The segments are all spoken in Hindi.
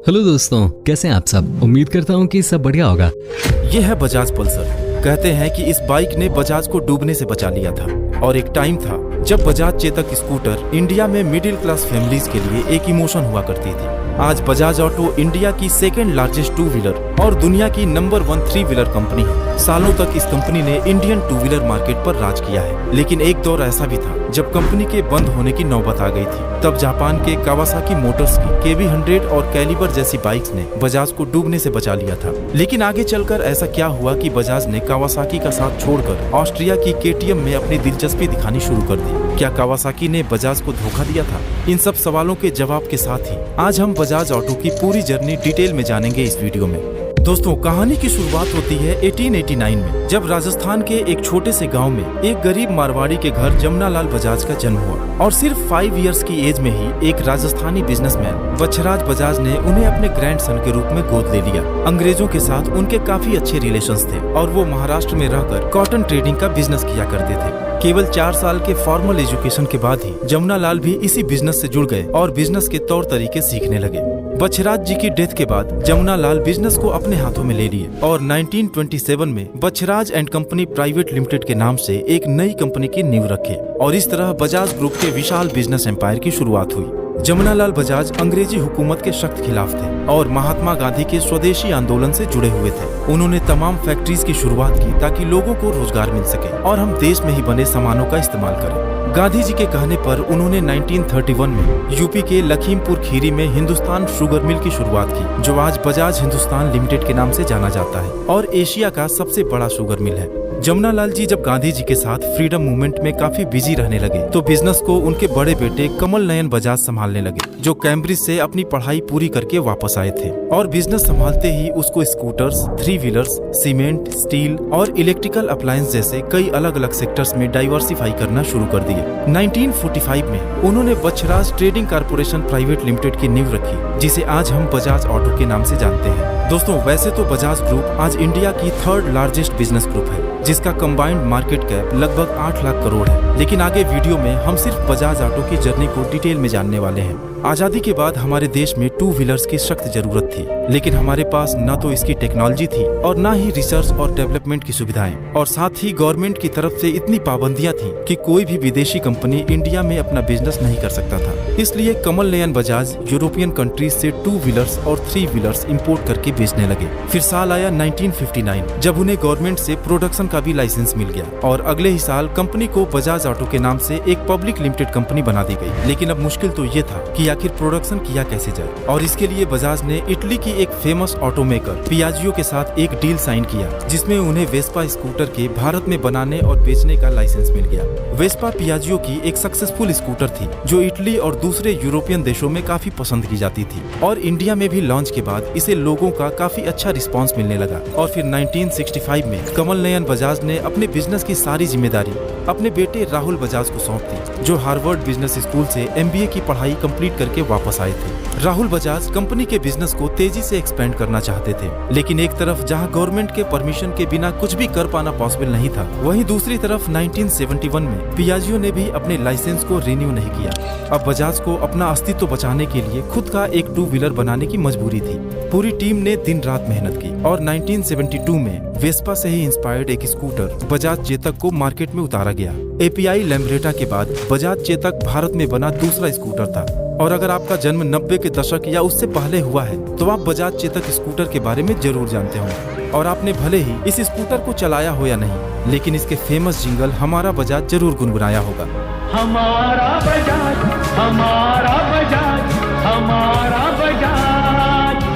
हेलो दोस्तों, कैसे हैं आप सब। उम्मीद करता हूँ कि सब बढ़िया होगा। ये है बजाज पल्सर। कहते हैं कि इस बाइक ने बजाज को डूबने से बचा लिया था। और एक टाइम था जब बजाज चेतक स्कूटर इंडिया में मिडिल क्लास फैमिलीज के लिए एक इमोशन हुआ करती थी। आज बजाज ऑटो इंडिया की सेकंड लार्जेस्ट टू व्हीलर और दुनिया की नंबर 1 थ्री व्हीलर कंपनी है। सालों तक इस कंपनी ने इंडियन टू व्हीलर मार्केट पर राज किया है, लेकिन एक दौर ऐसा भी था जब कंपनी के बंद होने की नौबत आ गई थी। तब जापान के कावासाकी मोटर्स की KB100 और कैलिबर जैसी बाइक्स ने बजाज को डूबने से बचा लिया था। लेकिन आगे चलकर ऐसा क्या हुआ कि बजाज ने कावासाकी का साथ छोड़कर ऑस्ट्रिया की KTM में अपनी दिलचस्पी दिखानी शुरू कर दी। क्या कावासाकी ने बजाज को धोखा दिया था? इन सब सवालों के जवाब के साथ ही आज हम बजाज ऑटो की पूरी जर्नी डिटेल में जानेंगे इस वीडियो में। दोस्तों, कहानी की शुरुआत होती है 1889 में, जब राजस्थान के एक छोटे से गांव में एक गरीब मारवाड़ी के घर जमुनालाल बजाज का जन्म हुआ। और सिर्फ 5 इयर्स की एज में ही एक राजस्थानी बिजनेसमैन बच्छराज बजाज ने उन्हें अपने ग्रैंडसन के रूप में गोद ले लिया। अंग्रेजों के साथ उनके काफी अच्छे रिलेशंस थे और वो महाराष्ट्र में रहकर कॉटन ट्रेडिंग का बिजनेस किया करते थे। केवल 4 साल के फॉर्मल एजुकेशन के बाद ही जमुनालाल भी इसी बिजनेस से जुड़ गए और बिजनेस के तौर तरीके सीखने लगे। बच्छराज जी की डेथ के बाद जमुनालाल बिजनेस को अपने हाथों में ले लिए और 1927 में Bachhraj and company private limited के नाम से एक नई कंपनी की नींव रखे और इस तरह बजाज ग्रुप के विशाल बिजनेस एम्पायर की शुरुआत हुई। जमुनालाल बजाज अंग्रेजी हुकूमत के सख्त खिलाफ थे और महात्मा गांधी के स्वदेशी आंदोलन से जुड़े हुए थे। उन्होंने तमाम फैक्ट्रीज की शुरुआत की ताकि लोगों को रोजगार मिल सके और हम देश में ही बने सामानों का इस्तेमाल करें। गांधी जी के कहने पर उन्होंने 1931 में यूपी के लखीमपुर खीरी में हिंदुस्तान शुगर मिल की शुरुआत की, जो आज बजाज हिंदुस्तान लिमिटेड के नाम से जाना जाता है और एशिया का सबसे बड़ा शुगर मिल है। जमुनालाल जी जब गांधी जी के साथ फ्रीडम मूवमेंट में काफी बिजी रहने लगे तो बिजनेस को उनके बड़े बेटे कमल नयन बजाज संभालने लगे, जो कैम्ब्रिज से अपनी पढ़ाई पूरी करके वापस आए थे। और बिजनेस संभालते ही उसको स्कूटर्स, 3 व्हीलर्स, सीमेंट, स्टील और इलेक्ट्रिकल अप्लायंस जैसे कई अलग अलग सेक्टर्स में डाइवर्सिफाई करना शुरू कर दिए। 1945 में उन्होंने Bachhraj trading corporation private limited की नींव रखी, जिसे आज हम बजाज ऑटो के नाम से जानते हैं। दोस्तों, वैसे तो बजाज ग्रुप आज इंडिया की 3rd लार्जेस्ट बिजनेस ग्रुप है, जिसका कंबाइंड मार्केट कैप लगभग 8 लाख करोड़ है। लेकिन आगे वीडियो में हम सिर्फ बजाज ऑटो की जर्नी को डिटेल में जानने वाले हैं। आजादी के बाद हमारे देश में 2 व्हीलर्स की सख्त जरूरत थी, लेकिन हमारे पास न तो इसकी टेक्नोलॉजी थी और न ही रिसर्च और डेवलपमेंट की सुविधाएं, और साथ ही गवर्नमेंट की तरफ से इतनी पाबंदियां थी कि कोई भी विदेशी कंपनी इंडिया में अपना बिजनेस नहीं कर सकता था। इसलिए कमल नयन बजाज यूरोपियन कंट्रीज से 2 व्हीलर्स और 3 व्हीलर्स इंपोर्ट करके बेचने लगे। फिर साल आया 1959, जब उन्हें गवर्नमेंट से प्रोडक्शन का भी लाइसेंस मिल गया और अगले ही साल कंपनी को बजाज ऑटो के नाम से एक पब्लिक लिमिटेड कंपनी बना दी गई। लेकिन अब मुश्किल तो ये था कि आखिर प्रोडक्शन किया कैसे जाए, और इसके लिए बजाज ने इटली की एक फेमस ऑटोमेकर पियाजियो के साथ एक डील साइन किया, जिसमें उन्हें वेस्पा स्कूटर के भारत में बनाने और बेचने का लाइसेंस मिल गया। वेस्पा पियाजियो की एक सक्सेसफुल स्कूटर थी जो इटली और दूसरे यूरोपियन देशों में काफी पसंद की जाती थी, और इंडिया में भी लॉन्च के बाद इसे लोगों का काफी अच्छा रिस्पॉन्स मिलने लगा। और फिर 1965 में कमल नयन बजाज ने अपने बिजनेस की सारी जिम्मेदारी अपने बेटे राहुल बजाज को सौंप दी, जो हार्वर्ड बिजनेस स्कूल से MBA की पढ़ाई कंप्लीट करके वापस आए थे। राहुल बजाज कंपनी के बिजनेस को तेजी से एक्सपेंड करना चाहते थे, लेकिन एक तरफ जहां गवर्नमेंट के परमिशन के बिना कुछ भी कर पाना पॉसिबल नहीं था, वहीं दूसरी तरफ 1971 में पियाजियो ने भी अपने लाइसेंस को रिन्यू नहीं किया। अब बजाज को अपना अस्तित्व बचाने के लिए खुद का एक 2 व्हीलर बनाने की मजबूरी थी। पूरी टीम ने दिन रात मेहनत की और 1972 में वेस्पा से ही इंस्पायर्ड एक स्कूटर बजाज चेतक को मार्केट में उतारा गया। API लैम्ब्रेटा के बाद बजाज चेतक भारत में बना दूसरा स्कूटर था। और अगर आपका जन्म 90 के दशक या उससे पहले हुआ है तो आप बजाज चेतक स्कूटर के बारे में जरूर जानते होंगे, और आपने भले ही इस स्कूटर को चलाया हो या नहीं, लेकिन इसके फेमस जिंगल हमारा बजाज जरूर गुनगुनाया होगा। हमारा बजाज, हमारा बजाज, हमारा बजाज।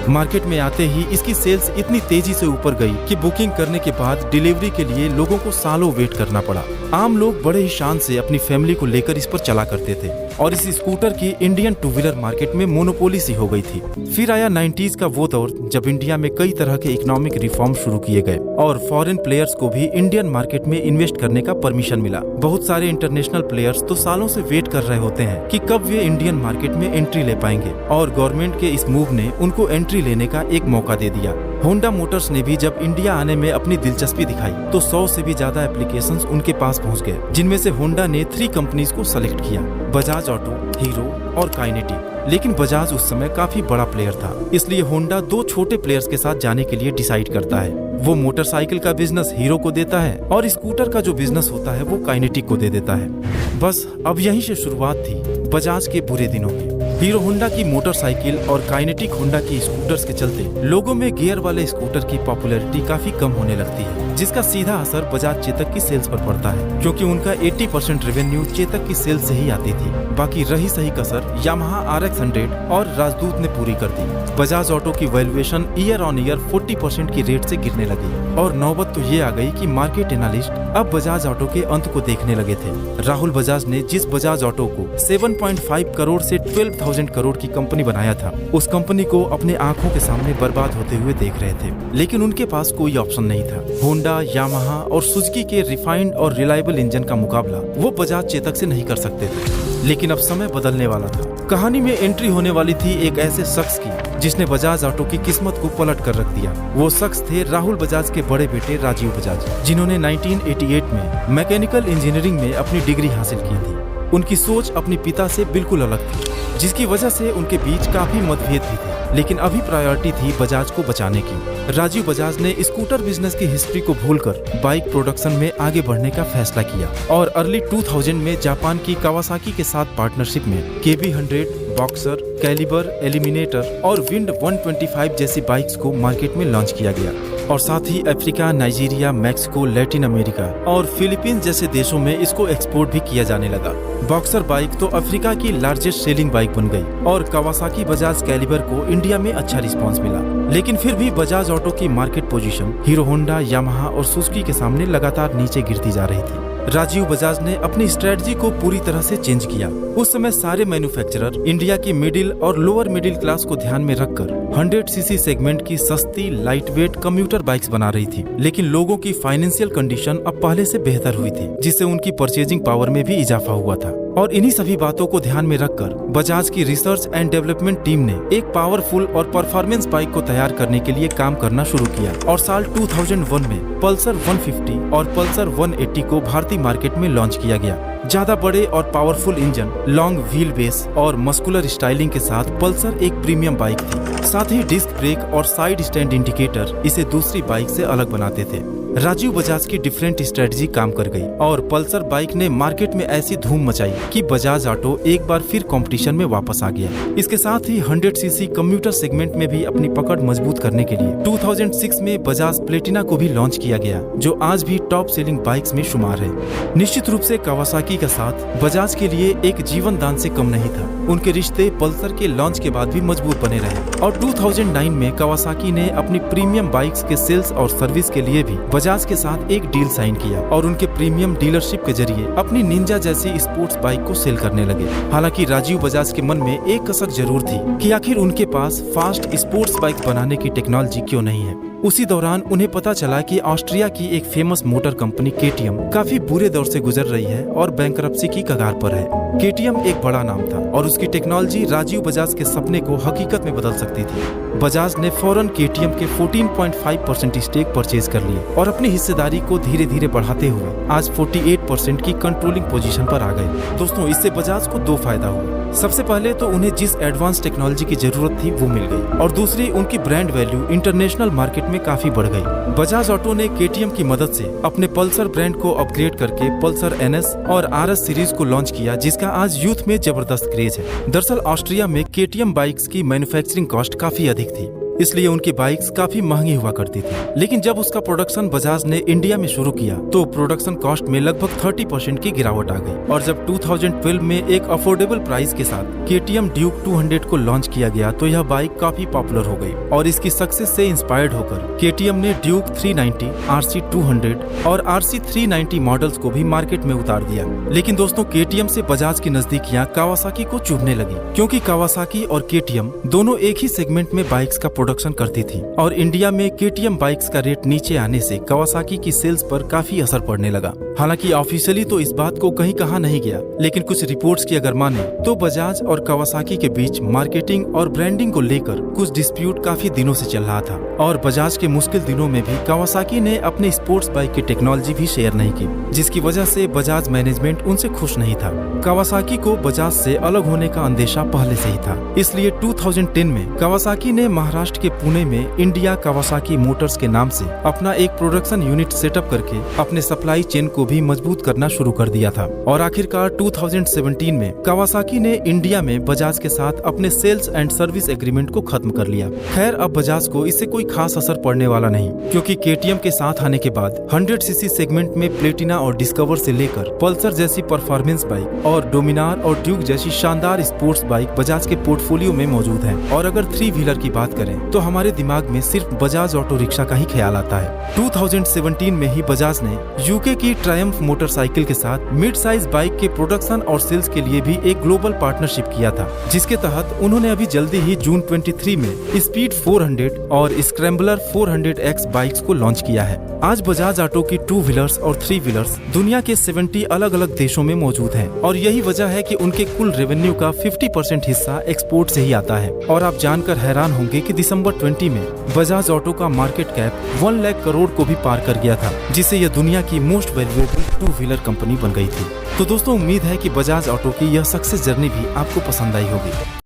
मार्केट में आते ही इसकी सेल्स इतनी तेजी से ऊपर गई कि बुकिंग करने के बाद डिलीवरी के लिए लोगों को सालों वेट करना पड़ा। आम लोग बड़े ही शान से अपनी फैमिली को लेकर इस पर चला करते थे और इस स्कूटर की इंडियन 2 व्हीलर मार्केट में मोनोपोली सी हो गई थी। फिर आया 90s का वो दौर जब इंडिया में कई तरह के इकोनॉमिक रिफॉर्म शुरू किए गए और फॉरेन प्लेयर्स को भी इंडियन मार्केट में इन्वेस्ट करने का परमिशन मिला। बहुत सारे इंटरनेशनल प्लेयर्स तो सालों से वेट कर रहे होते हैं कि कब वे इंडियन मार्केट में एंट्री ले पाएंगे, और गवर्नमेंट के इस मूव ने उनको एंट्री लेने का एक मौका दे दिया। होंडा मोटर्स ने भी जब इंडिया आने में अपनी दिलचस्पी दिखाई तो 100 से भी ज्यादा एप्लीकेशंस उनके पास पहुंच गए, जिनमें से होंडा ने 3 कंपनीज को सेलेक्ट किया, बजाज ऑटो, हीरो और काइनेटिक। लेकिन बजाज उस समय काफी बड़ा प्लेयर था, इसलिए होंडा दो छोटे प्लेयर्स के साथ जाने के लिए डिसाइड करता है। वो मोटरसाइकिल का बिजनेस हीरो को देता है और स्कूटर का जो बिजनेस होता है वो काइनेटिक को दे देता है। बस अब यहीं से शुरुआत थी बजाज के बुरे दिनों की। हीरो होंडा की मोटरसाइकिल और काइनेटिक होंडा की स्कूटर्स के चलते लोगों में गियर वाले स्कूटर की पॉपुलैरिटी काफी कम होने लगती है, जिसका सीधा असर बजाज चेतक की सेल्स पर पड़ता है, क्योंकि उनका 80% रेवेन्यू चेतक की सेल्स से ही आती थी। बाकी रही सही कसर यामाहा RX 100 और राजदूत ने पूरी कर दी। बजाज ऑटो की वैल्यूएशन ईयर ऑन ईयर 40% की रेट से गिरने लगी और नौबत तो ये आ गई कि मार्केट एनालिस्ट अब बजाज ऑटो के अंत को देखने लगे थे। राहुल बजाज ने जिस बजाज ऑटो को 7.5 करोड़ से 12,000 करोड़ की कंपनी बनाया था, उस कंपनी को अपने आंखों के सामने बर्बाद होते हुए देख रहे थे, लेकिन उनके पास कोई ऑप्शन नहीं था। होंडा, यामाहा और सुजुकी के रिफाइंड और रिलायबल इंजन का मुकाबला वो बजाज चेतक से नहीं कर सकते थे। लेकिन अब समय बदलने वाला था। कहानी में एंट्री होने वाली थी एक ऐसे शख्स की जिसने बजाज ऑटो की किस्मत को पलट कर रख दिया। वो शख्स थे राहुल बजाज के बड़े बेटे राजीव बजाज, जिन्होंने 1988 में मैकेनिकल इंजीनियरिंग में अपनी डिग्री हासिल की थी। उनकी सोच अपने पिता से बिल्कुल अलग थी, जिसकी वजह से उनके बीच काफी मतभेद भी थे, लेकिन अभी प्रायोरिटी थी बजाज को बचाने की। राजीव बजाज ने स्कूटर बिजनेस की हिस्ट्री को भूलकर बाइक प्रोडक्शन में आगे बढ़ने का फैसला किया और अर्ली 2000 में जापान की कावासाकी के साथ पार्टनरशिप में KB100, बॉक्सर, कैलिबर, एलिमिनेटर और विंड 125 जैसी बाइक्स को मार्केट में लॉन्च किया गया और साथ ही Africa, Nigeria, Mexico, Latin America और फिलीपींस जैसे देशों में इसको एक्सपोर्ट भी किया जाने लगा। बॉक्सर बाइक तो अफ्रीका की लार्जेस्ट सेलिंग बाइक बन गई और कावासाकी बजाज कैलिबर को इंडिया में अच्छा रिस्पांस मिला। लेकिन फिर भी बजाज ऑटो की market position Hero Honda, Yamaha और सुजुकी के सामने लगातार नीचे गिरती जा रही थी। राजीव बजाज ने अपनी स्ट्रेटजी को पूरी तरह से चेंज किया। उस समय सारे मैन्युफैक्चरर इंडिया की मिडिल और लोअर मिडिल क्लास को ध्यान में रखकर 100cc सेगमेंट की सस्ती लाइट वेट कम्यूटर बाइक्स बना रही थी, लेकिन लोगों की फाइनेंशियल कंडीशन अब पहले से बेहतर हुई थी, जिससे उनकी परचेजिंग पावर में भी इजाफा हुआ था। और इन्हीं सभी बातों को ध्यान में रखकर बजाज की रिसर्च एंड डेवलपमेंट टीम ने एक पावरफुल और परफॉर्मेंस बाइक को तैयार करने के लिए काम करना शुरू किया और साल 2001 में पल्सर 150 और पल्सर 180 को भारतीय मार्केट में लॉन्च किया गया। ज्यादा बड़े और powerful engine, long wheel base और मस्कुलर स्टाइलिंग के साथ पल्सर एक प्रीमियम बाइक थी। साथ ही डिस्क ब्रेक और साइड स्टैंड इंडिकेटर इसे दूसरी बाइक से अलग बनाते थे। राजीव बजाज की डिफरेंट स्ट्रेटजी काम कर गई और पल्सर बाइक ने मार्केट में ऐसी धूम मचाई कि बजाज ऑटो एक बार फिर कंपटीशन में वापस आ गया। इसके साथ ही 100cc कम्यूटर सेगमेंट में भी अपनी पकड़ मजबूत करने के लिए 2006 में बजाज प्लेटिना को भी लॉन्च किया गया, जो आज भी टॉप सेलिंग बाइक्स में शुमार है। निश्चित रूप से कावासाकी का साथ बजाज के लिए एक जीवन दान से कम नहीं था। उनके रिश्ते पल्सर के लॉन्च के बाद भी मजबूत बने रहे और 2009 में कावासाकी ने अपनी प्रीमियम बाइक्स के सेल्स और सर्विस के लिए भी बजाज के साथ एक डील साइन किया और उनके प्रीमियम डीलरशिप के जरिए अपनी निंजा जैसी स्पोर्ट्स बाइक को सेल करने लगे। हालांकि राजीव बजाज के मन में एक कसक जरूर थी कि आखिर उनके पास फास्ट स्पोर्ट्स बाइक बनाने की टेक्नोलॉजी क्यों नहीं है। उसी दौरान उन्हें पता चला कि ऑस्ट्रिया की एक फेमस मोटर कंपनी KTM काफी बुरे दौर से गुजर रही है और बैंकरप्सी की कगार पर है। KTM एक बड़ा नाम था और उसकी टेक्नोलॉजी राजीव बजाज के सपने को हकीकत में बदल सकती थी। बजाज ने फौरन KTM के 14.5% स्टेक परचेज कर लिए और अपनी हिस्सेदारी को धीरे धीरे बढ़ाते हुए आज 48% की कंट्रोलिंग पोजीशन पर आ गए। दोस्तों, इससे बजाज को दो फायदा हुआ। सबसे पहले तो उन्हें जिस एडवांस टेक्नोलॉजी की जरूरत थी वो मिल गई और दूसरी, उनकी ब्रांड वैल्यू इंटरनेशनल मार्केट में काफी बढ़ गई। बजाज ऑटो ने KTM की मदद से अपने पल्सर ब्रांड को अपग्रेड करके पल्सर NS और RS सीरीज को लॉन्च किया, जिसका आज यूथ में जबरदस्त क्रेज है। दरअसल ऑस्ट्रिया में KTM बाइक्स की मैन्युफैक्चरिंग कॉस्ट काफी अधिक थी, इसलिए उनकी बाइक्स काफी महंगी हुआ करती थी। लेकिन जब उसका प्रोडक्शन बजाज ने इंडिया में शुरू किया तो प्रोडक्शन कॉस्ट में लगभग 30% की गिरावट आ गई और जब 2012 में एक अफोर्डेबल प्राइस के साथ KTM ड्यूक 200 को लॉन्च किया गया तो यह बाइक काफी पॉपुलर हो गई और इसकी सक्सेस से इंस्पायर्ड होकर KTM ने ड्यूक 390, RC 200 और RC 390 मॉडल्स को भी मार्केट में उतार दिया। लेकिन दोस्तों, KTM से बजाज की नजदीकियां कावासाकी को चुभने लगी, क्योंकि कावासाकी और KTM दोनों एक ही सेगमेंट में बाइक्स का प्रोडक्शन करती थी और इंडिया में KTM बाइक्स का रेट नीचे आने से कावासाकी की सेल्स पर काफी असर पड़ने लगा। हालांकि ऑफिशियली तो इस बात को कहीं कहा नहीं गया, लेकिन कुछ रिपोर्ट्स की अगर माने तो बजाज और कावासाकी के बीच मार्केटिंग और ब्रांडिंग को लेकर कुछ डिस्प्यूट काफी दिनों से चल रहा था और बजाज के मुश्किल दिनों में भी कावासाकी ने अपने स्पोर्ट्स बाइक की टेक्नोलॉजी भी शेयर नहीं की, जिसकी वजह से बजाज मैनेजमेंट उनसे खुश नहीं था। कावासाकी को बजाज से अलग होने का अंदेशा पहले से ही था, इसलिए 2010 में कावासाकी ने महाराष्ट्र के पुणे में इंडिया कावासाकी मोटर्स के नाम से अपना एक प्रोडक्शन यूनिट सेटअप करके अपने सप्लाई चेन को भी मजबूत करना शुरू कर दिया था और आखिरकार 2017 में कावासाकी ने इंडिया में बजाज के साथ अपने सेल्स एंड सर्विस एग्रीमेंट को खत्म कर लिया। खैर, अब बजाज को इससे कोई खास असर पड़ने वाला नहीं, क्योंकि KTM के साथ आने के बाद 100cc सेगमेंट में प्लेटिना और डिस्कवर से लेकर पल्सर जैसी परफॉर्मेंस बाइक और डोमिनार और ड्यूक जैसी शानदार स्पोर्ट्स बाइक बजाज के पोर्टफोलियो में मौजूद है। और अगर 3 व्हीलर की बात करें तो हमारे दिमाग में सिर्फ बजाज ऑटो रिक्शा का ही ख्याल आता है। 2017 में ही बजाज ने यूके की ट्रायम्फ मोटरसाइकिल के साथ मिड साइज बाइक के प्रोडक्शन और सेल्स के लिए भी एक ग्लोबल पार्टनरशिप किया था, जिसके तहत उन्होंने अभी जल्दी ही जून 23 में स्पीड 400 और स्क्रैम्बलर 400X बाइक्स को लॉन्च किया है। आज बजाज ऑटो की 2 व्हीलर्स और 3 व्हीलर्स दुनिया के 70 अलग अलग देशों में मौजूद हैं और यही वजह है कि उनके कुल रेवेन्यू का 50% हिस्सा एक्सपोर्ट से ही आता है। और आप जानकर हैरान होंगे कि दिसंबर 20 में बजाज ऑटो का मार्केट कैप 1 लाख करोड़ को भी पार कर गया था, जिससे यह दुनिया की मोस्ट वैल्यूएबल 2 व्हीलर कंपनी बन गई थी। तो दोस्तों, उम्मीद है कि बजाज ऑटो की यह सक्सेस जर्नी भी आपको पसंद आई होगी।